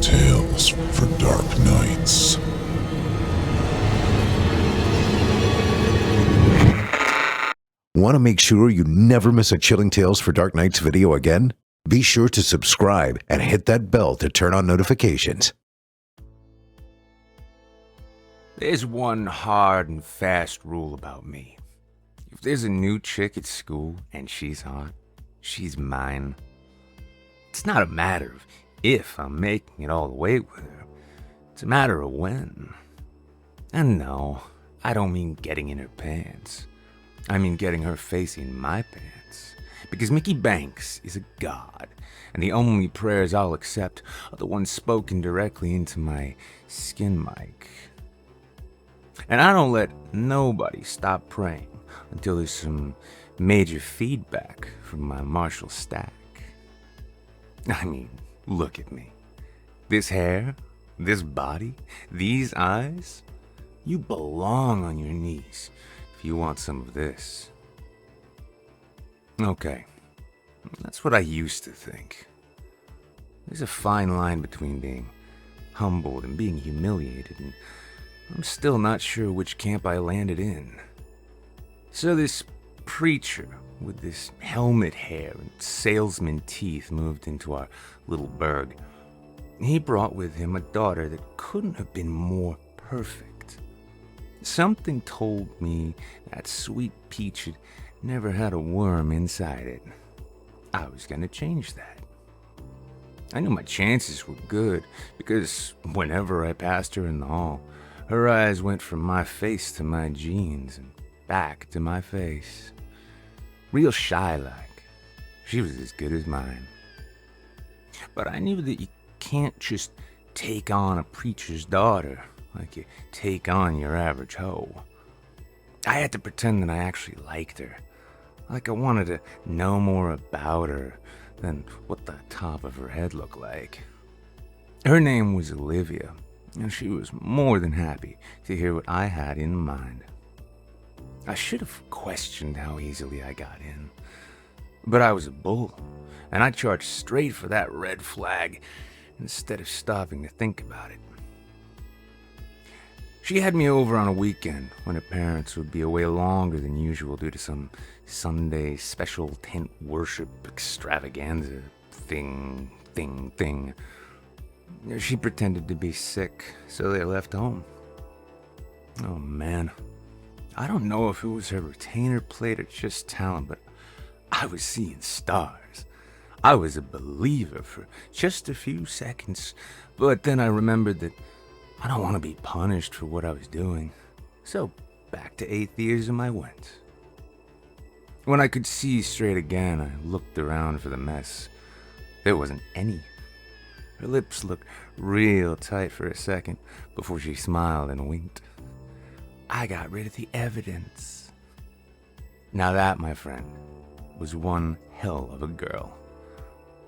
Chilling tales for dark nights. Want to make sure you never miss a Chilling Tales for Dark Nights video again? Be sure to subscribe and hit that bell to turn on notifications. There's one hard and fast rule about me. If there's a new chick at school and she's hot, she's mine. It's not a matter of if I'm making it all the way with her. It's a matter of when. And no, I don't mean getting in her pants. I mean getting her face in my pants. Because Mickey Banks is a god, and the only prayers I'll accept are the ones spoken directly into my skin mic. And I don't let nobody stop praying until there's some major feedback from my Marshall stack. I mean, look at me. This hair, this body, these eyes. You belong on your knees if you want some of this. Okay, that's what I used to think. There's a fine line between being humbled and being humiliated, and I'm still not sure which camp I landed in. So this preacher with this helmet hair and salesman teeth moved into our little burg. He brought with him a daughter that couldn't have been more perfect. Something told me that sweet peach had never had a worm inside it. I was gonna change that. I knew my chances were good because whenever I passed her in the hall, her eyes went from my face to my jeans and back to my face. Real shy-like. She was as good as mine. But I knew that you can't just take on a preacher's daughter like you take on your average hoe. I had to pretend that I actually liked her. Like I wanted to know more about her than what the top of her head looked like. Her name was Olivia, and she was more than happy to hear what I had in mind. I should have questioned how easily I got in, but I was a bull, and I charged straight for that red flag instead of stopping to think about it. She had me over on a weekend when her parents would be away longer than usual due to some Sunday special tent worship extravaganza thing. She pretended to be sick, so they left home. Oh man, I don't know if it was her retainer plate or just talent, but I was seeing stars. I was a believer for just a few seconds, but then I remembered that I don't want to be punished for what I was doing. So back to atheism I went. When I could see straight again, I looked around for the mess. There wasn't any. Her lips looked real tight for a second before she smiled and winked. I got rid of the evidence. Now that, my friend, was one hell of a girl.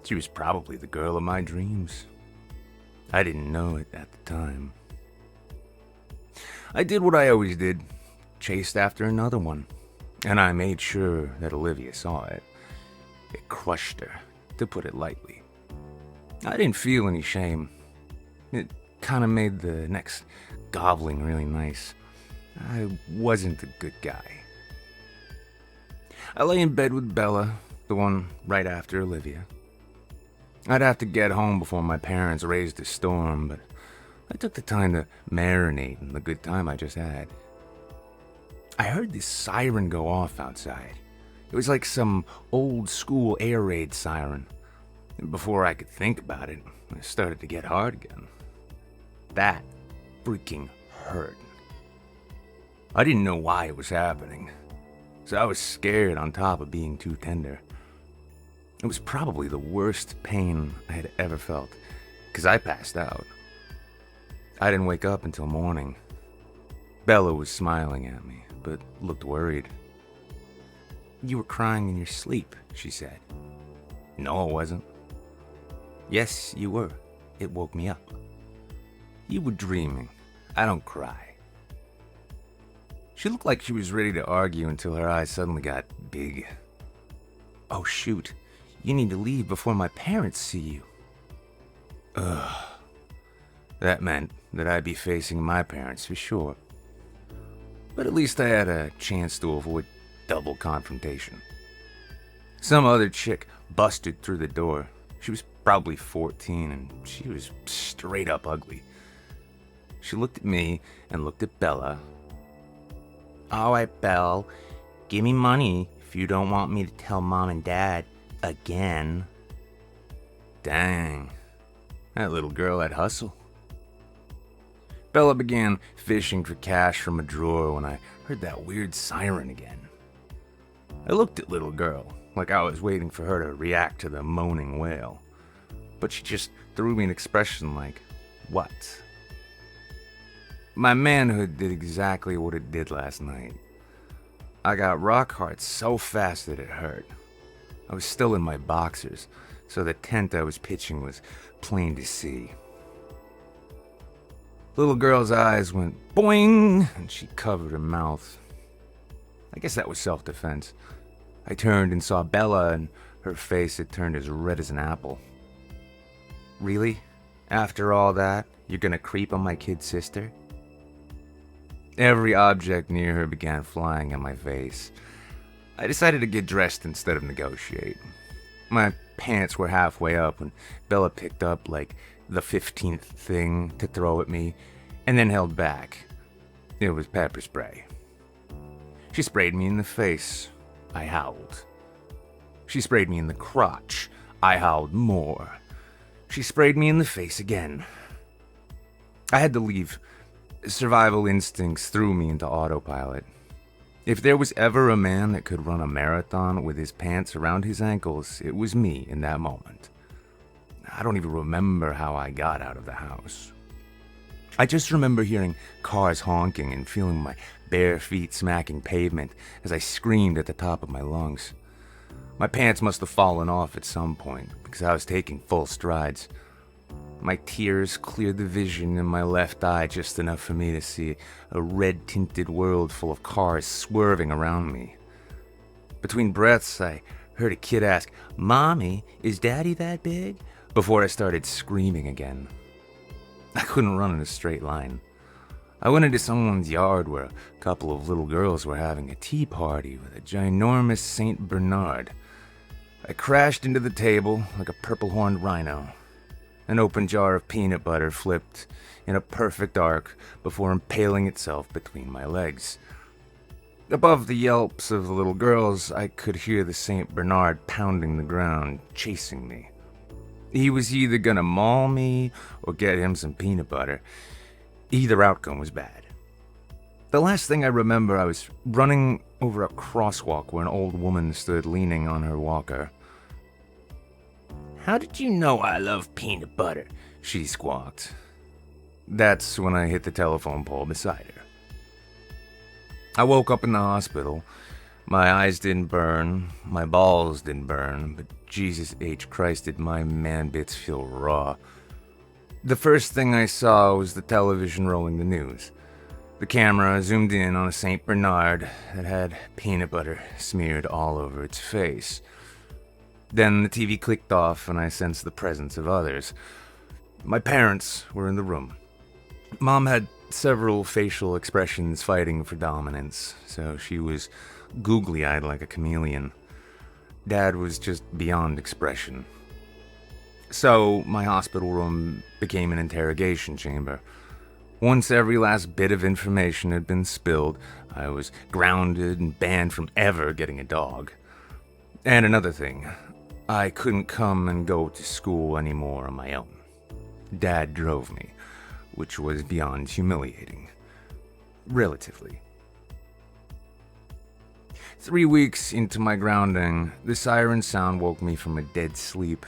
She was probably the girl of my dreams. I didn't know it at the time. I did what I always did, chased after another one, and I made sure that Olivia saw it. It crushed her, to put it lightly. I didn't feel any shame. It kind of made the next gobbling really nice. I wasn't a good guy. I lay in bed with Bella, the one right after Olivia. I'd have to get home before my parents raised a storm, but I took the time to marinate in the good time I just had. I heard this siren go off outside. It was like some old school air raid siren. And before I could think about it, it started to get hard again. That freaking hurt. I didn't know why it was happening, so I was scared on top of being too tender. It was probably the worst pain I had ever felt, because I passed out. I didn't wake up until morning. Bella was smiling at me, but looked worried. "You were crying in your sleep," she said. "No, I wasn't." "Yes, you were. It woke me up." "You were dreaming. I don't cry." She looked like she was ready to argue until her eyes suddenly got big. "Oh shoot, you need to leave before my parents see you." Ugh, That meant that I'd be facing my parents for sure. But at least I had a chance to avoid double confrontation. Some other chick busted through the door. She was probably 14 and she was straight up ugly. She looked at me and looked at Bella. "Alright, Belle, give me money if you don't want me to tell Mom and Dad again." Dang, that little girl had hustle. Bella began fishing for cash from a drawer when I heard that weird siren again. I looked at little girl like I was waiting for her to react to the moaning wail, but she just threw me an expression like, "What?" My manhood did exactly what it did last night. I got rock hard so fast that it hurt. I was still in my boxers, so the tent I was pitching was plain to see. Little girl's eyes went boing, and she covered her mouth. I guess that was self-defense. I turned and saw Bella, and her face had turned as red as an apple. "Really? After all that, you're gonna creep on my kid sister?" Every object near her began flying in my face. I decided to get dressed instead of negotiate. My pants were halfway up when Bella picked up like the 15th thing to throw at me, and then held back. It was pepper spray. She sprayed me in the face. I howled. She sprayed me in the crotch. I howled more. She sprayed me in the face again. I had to leave. Survival instincts threw me into autopilot. If there was ever a man that could run a marathon with his pants around his ankles, it was me in that moment. I don't even remember how I got out of the house. I just remember hearing cars honking and feeling my bare feet smacking pavement as I screamed at the top of my lungs. My pants must have fallen off at some point because I was taking full strides. My tears cleared the vision in my left eye just enough for me to see a red-tinted world full of cars swerving around me. Between breaths, I heard a kid ask, "Mommy, is Daddy that big?" before I started screaming again. I couldn't run in a straight line. I went into someone's yard where a couple of little girls were having a tea party with a ginormous Saint Bernard. I crashed into the table like a purple-horned rhino. An open jar of peanut butter flipped in a perfect arc before impaling itself between my legs. Above the yelps of the little girls, I could hear the Saint Bernard pounding the ground, chasing me. He was either gonna maul me or get him some peanut butter. Either outcome was bad. The last thing I remember, I was running over a crosswalk where an old woman stood leaning on her walker. "How did you know I love peanut butter?" she squawked. That's when I hit the telephone pole beside her. I woke up in the hospital. My eyes didn't burn, my balls didn't burn, but Jesus H. Christ did my man bits feel raw. The first thing I saw was the television rolling the news. The camera zoomed in on a Saint Bernard that had peanut butter smeared all over its face. Then the TV clicked off and I sensed the presence of others. My parents were in the room. Mom had several facial expressions fighting for dominance, so she was googly-eyed like a chameleon. Dad was just beyond expression. So my hospital room became an interrogation chamber. Once every last bit of information had been spilled, I was grounded and banned from ever getting a dog. And another thing, I couldn't come and go to school anymore on my own. Dad drove me, which was beyond humiliating. Relatively. 3 weeks into my grounding, the siren sound woke me from a dead sleep.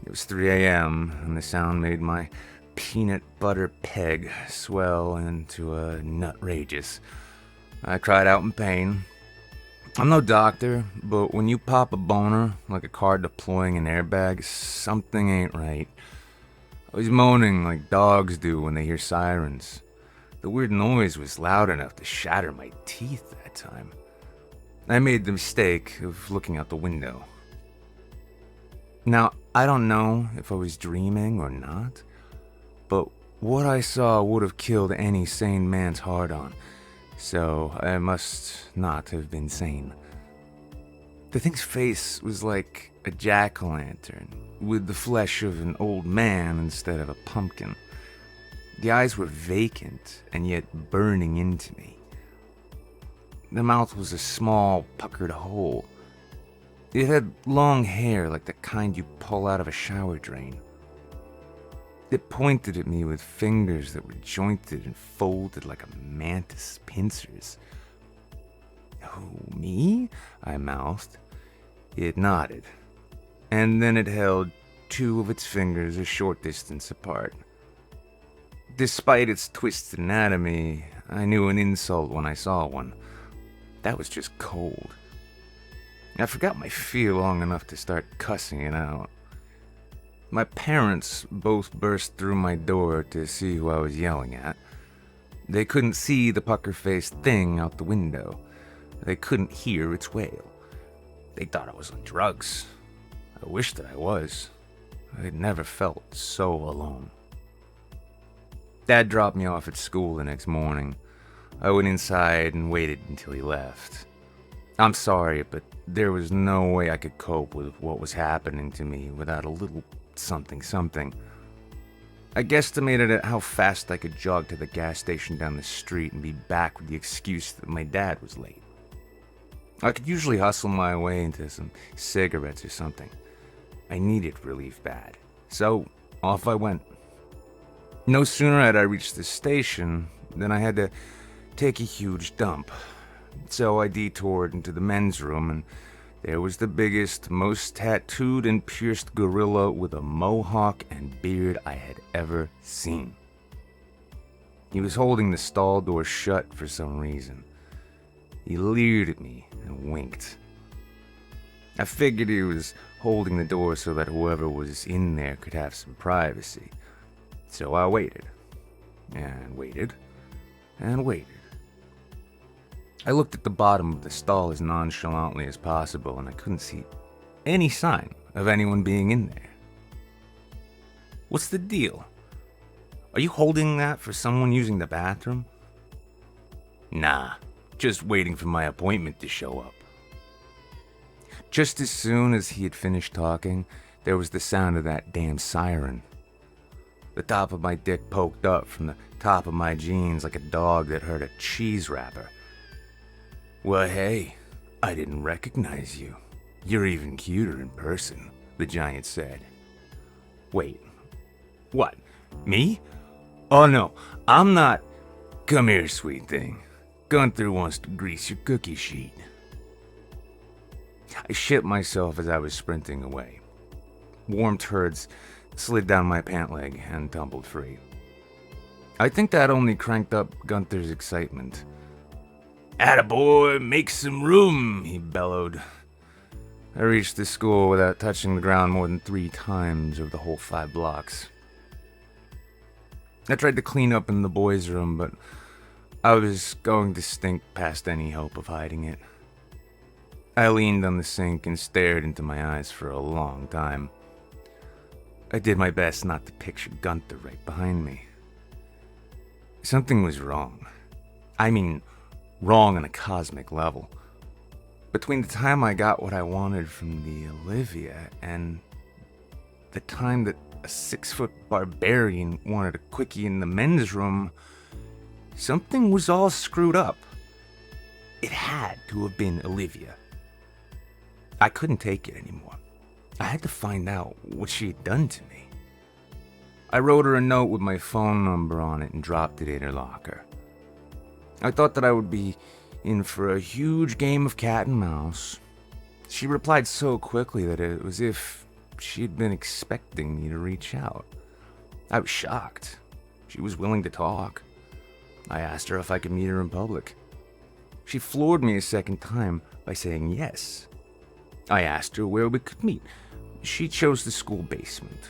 It was 3 a.m., and the sound made my peanut butter peg swell into a nutrageous. I cried out in pain. I'm no doctor, but when you pop a boner like a car deploying an airbag, something ain't right. I was moaning like dogs do when they hear sirens. The weird noise was loud enough to shatter my teeth that time. I made the mistake of looking out the window. Now, I don't know if I was dreaming or not, but What I saw would have killed any sane man's heart on, so I must not have been sane. The thing's face was like a jack-o'-lantern, with the flesh of an old man instead of a pumpkin. The eyes were vacant and yet burning into me. The mouth was a small, puckered hole. It had long hair like the kind you pull out of a shower drain. It pointed at me with fingers that were jointed and folded like a mantis' pincers. "Who, me?" I mouthed. It nodded, and then it held two of its fingers a short distance apart. Despite its twisted anatomy, I knew an insult when I saw one. That was just cold. I forgot my fear long enough to start cussing it out. My parents both burst through my door to see who I was yelling at. They couldn't see the pucker-faced thing out the window. They couldn't hear its wail. They thought I was on drugs. I wished that I was. I'd never felt so alone. Dad dropped me off at school the next morning. I went inside and waited until he left. I'm sorry, but there was no way I could cope with what was happening to me without a little something. I guesstimated at how fast I could jog to the gas station down the street and be back with the excuse that my dad was late. I could usually hustle my way into some cigarettes or something. I needed relief bad, so off I went. No sooner had I reached the station than I had to take a huge dump. So I detoured into the men's room, and there was the biggest, most tattooed and pierced gorilla with a mohawk and beard I had ever seen. He was holding the stall door shut for some reason. He leered at me and winked. I figured he was holding the door so that whoever was in there could have some privacy. So I waited, and waited, and waited. I looked at the bottom of the stall as nonchalantly as possible, and I couldn't see any sign of anyone being in there. "What's the deal? Are you holding that for someone using the bathroom?" "Nah, just waiting for my appointment to show up." Just as soon as he had finished talking, there was the sound of that damn siren. The top of my dick poked up from the top of my jeans like a dog that heard a cheese wrapper. "Well, hey, I didn't recognize you. You're even cuter in person," the giant said. "Wait, what, me? Oh no, I'm not. Come here, sweet thing. Gunther wants to grease your cookie sheet." I shit myself as I was sprinting away. Warm turds slid down my pant leg and tumbled free. I think that only cranked up Gunther's excitement. "Attaboy, make some room," he bellowed. I reached the school without touching the ground more than 3 times over the whole 5 blocks. I tried to clean up in the boys' room, but I was going to stink past any hope of hiding it. I leaned on the sink and stared into my eyes for a long time. I did my best not to picture Gunther right behind me. Something was wrong. I mean, wrong on a cosmic level. Between the time I got what I wanted from the Olivia and the time that a 6-foot barbarian wanted a quickie in the men's room, something was all screwed up. It had to have been Olivia. I couldn't take it anymore. I had to find out what she had done to me. I wrote her a note with my phone number on it and dropped it in her locker. I thought that I would be in for a huge game of cat and mouse. She replied so quickly that it was as if she had been expecting me to reach out. I was shocked. She was willing to talk. I asked her if I could meet her in public. She floored me a second time by saying yes. I asked her where we could meet. She chose the school basement.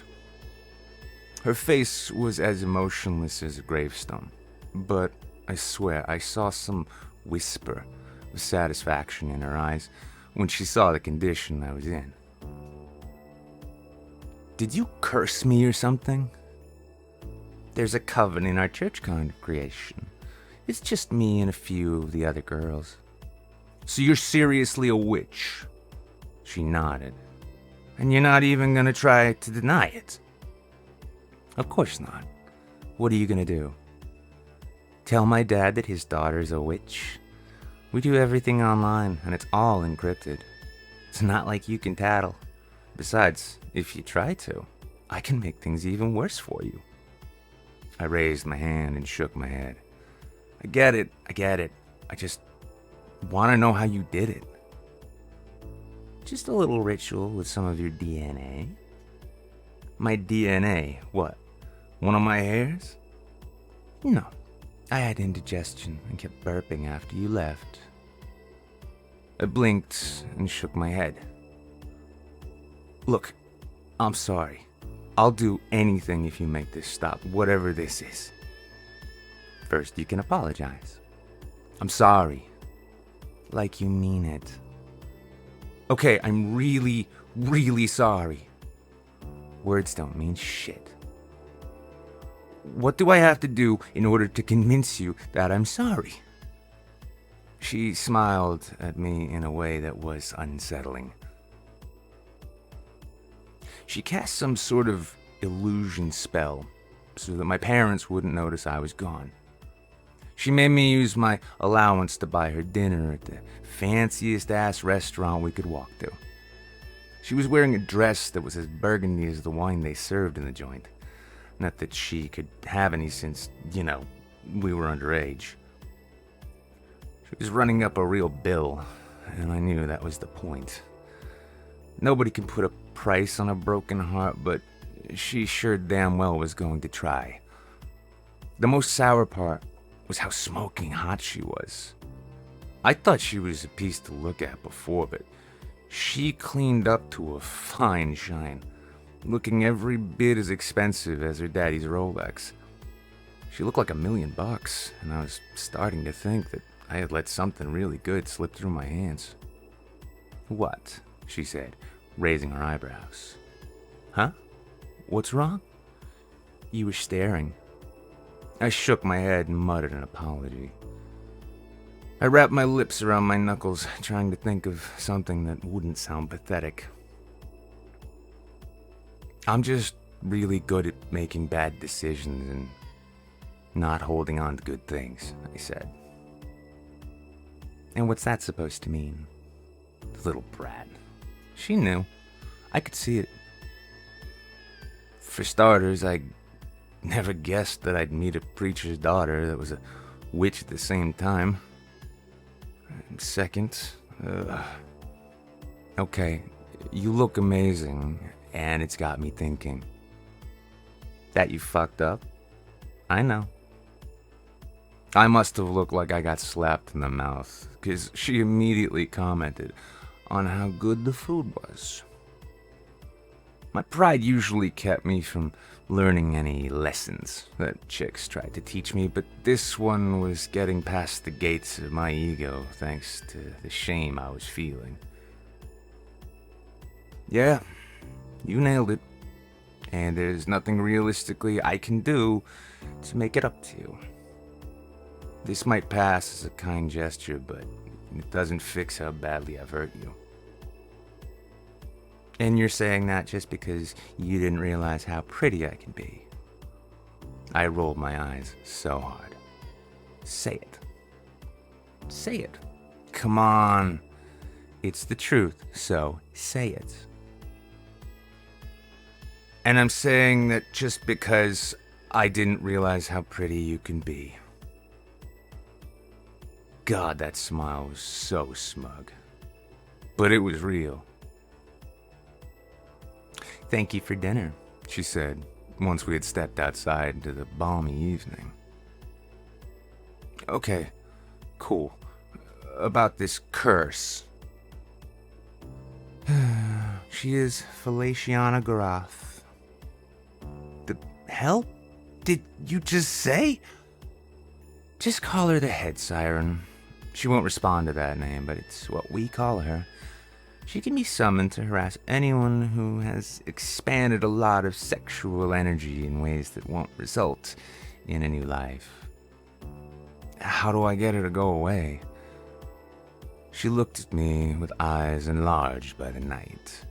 Her face was as emotionless as a gravestone, but I swear I saw some whisper of satisfaction in her eyes when she saw the condition I was in. "Did you curse me or something?" There's a coven in our church congregation. It's just me and a few of the other girls. So you're seriously a witch? She nodded. And you're not even gonna try to deny it? Of course not. What are you gonna do? Tell my dad that his daughter's a witch? We do everything online, and it's all encrypted. It's not like you can tattle. Besides, if you try to, I can make things even worse for you. I raised my hand and shook my head. I get it. I just want to know how you did it. Just a little ritual with some of your DNA. My DNA? What? One of my hairs? No. I had indigestion and kept burping after you left. I blinked and shook my head. Look, I'm sorry. I'll do anything if you make this stop, whatever this is. First, you can apologize. I'm sorry. Like you mean it. Okay, I'm really, really sorry. Words don't mean shit. What do I have to do in order to convince you that I'm sorry? She smiled at me in a way that was unsettling. She cast some sort of illusion spell so that my parents wouldn't notice I was gone. She made me use my allowance to buy her dinner at the fanciest ass restaurant we could walk to. She was wearing a dress that was as burgundy as the wine they served in the joint. Not that she could have any since, we were underage. She was running up a real bill, and I knew that was the point. Nobody can put a price on a broken heart, but she sure damn well was going to try. The most sour part was how smoking hot she was. I thought she was a piece to look at before, but she cleaned up to a fine shine, looking every bit as expensive as her daddy's Rolex. She looked like $1 million, and I was starting to think that I had let something really good slip through my hands. What? She said, raising her eyebrows. Huh? What's wrong? You were staring. I shook my head and muttered an apology. I wrapped my lips around my knuckles, trying to think of something that wouldn't sound pathetic. I'm just really good at making bad decisions and not holding on to good things, I said. And what's that supposed to mean? The little brat. She knew. I could see it. For starters, I never guessed that I'd meet a preacher's daughter that was a witch at the same time. And second, okay, you look amazing, and it's got me thinking. That you fucked up? I know. I must have looked like I got slapped in the mouth, because she immediately commented on how good the food was. My pride usually kept me from learning any lessons that chicks tried to teach me, but this one was getting past the gates of my ego thanks to the shame I was feeling. Yeah, you nailed it. And there's nothing realistically I can do to make it up to you. This might pass as a kind gesture, but it doesn't fix how badly I've hurt you. And you're saying that just because you didn't realize how pretty I can be. I rolled my eyes so hard. Say it. Say it. Come on. It's the truth, so say it. And I'm saying that just because I didn't realize how pretty you can be. God, that smile was so smug. But it was real. Thank you for dinner, she said, once we had stepped outside into the balmy evening. Okay, cool. About this curse. She is Feliciana Goroff. The hell did you just say? Just call her the head siren. She won't respond to that name, but it's what we call her. She can be summoned to harass anyone who has expanded a lot of sexual energy in ways that won't result in a new life. How do I get her to go away? She looked at me with eyes enlarged by the night.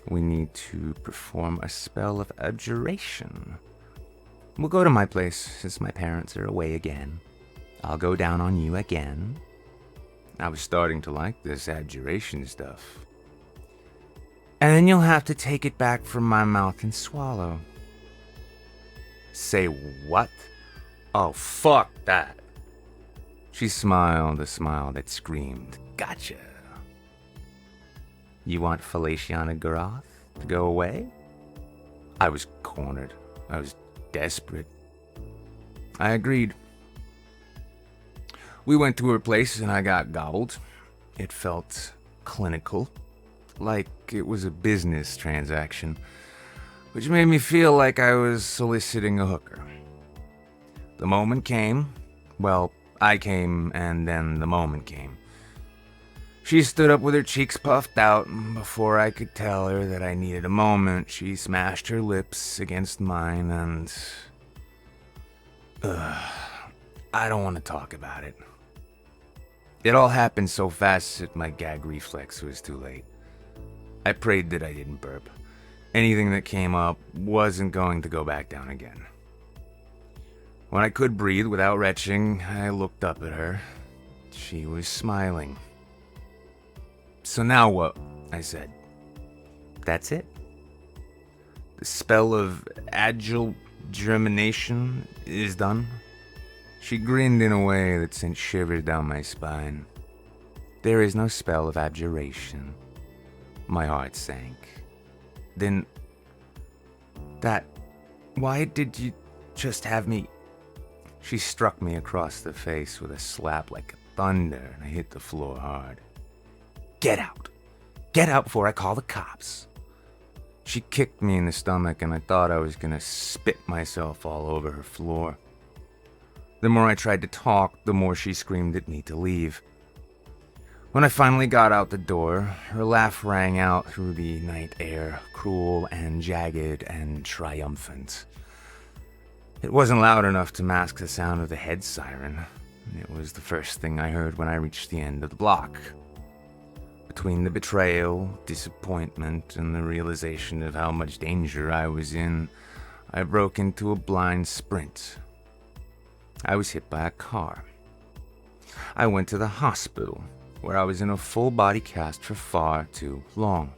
We need to perform a spell of abjuration. We'll go to my place since my parents are away again. I'll go down on you again. I was starting to like this abjuration stuff. And then you'll have to take it back from my mouth and swallow. Say what? Oh, fuck that. She smiled a smile that screamed, gotcha. You want Feliciana Goroff to go away? I was cornered. I was desperate. I agreed. We went to her place and I got gobbled. It felt clinical, like it was a business transaction, which made me feel like I was soliciting a hooker. The moment came. Well, I came and then the moment came. She stood up with her cheeks puffed out, and before I could tell her that I needed a moment, she smashed her lips against mine and... I don't want to talk about it. It all happened so fast that my gag reflex was too late. I prayed that I didn't burp. Anything that came up wasn't going to go back down again. When I could breathe without retching, I looked up at her. She was smiling. So now what? I said. That's it. The spell of agile germination is done. She grinned in a way that sent shivers down my spine. There is no spell of abjuration. My heart sank. Then... why did you just have me... She struck me across the face with a slap like thunder, and I hit the floor hard. Get out! Get out before I call the cops! She kicked me in the stomach, and I thought I was gonna spit myself all over her floor. The more I tried to talk, the more she screamed at me to leave. When I finally got out the door, her laugh rang out through the night air, cruel and jagged and triumphant. It wasn't loud enough to mask the sound of the head siren. It was the first thing I heard when I reached the end of the block. Between the betrayal, disappointment, and the realization of how much danger I was in, I broke into a blind sprint. I was hit by a car. I went to the hospital, where I was in a full-body cast for far too long.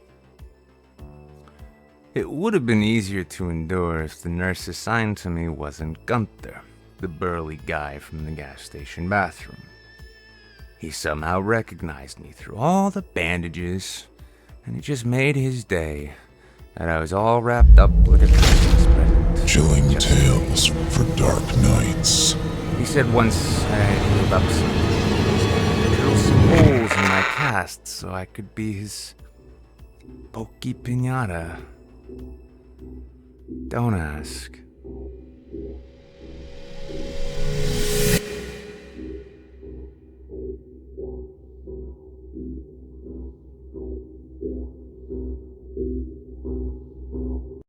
It would have been easier to endure if the nurse assigned to me wasn't Gunther, the burly guy from the gas station bathroom. He somehow recognized me through all the bandages, and it just made his day that I was all wrapped up like a Christmas present. Chilling tales for dark nights. He said once I had healed up some, drilled some holes in my cast so I could be his pokey pinata. Don't ask.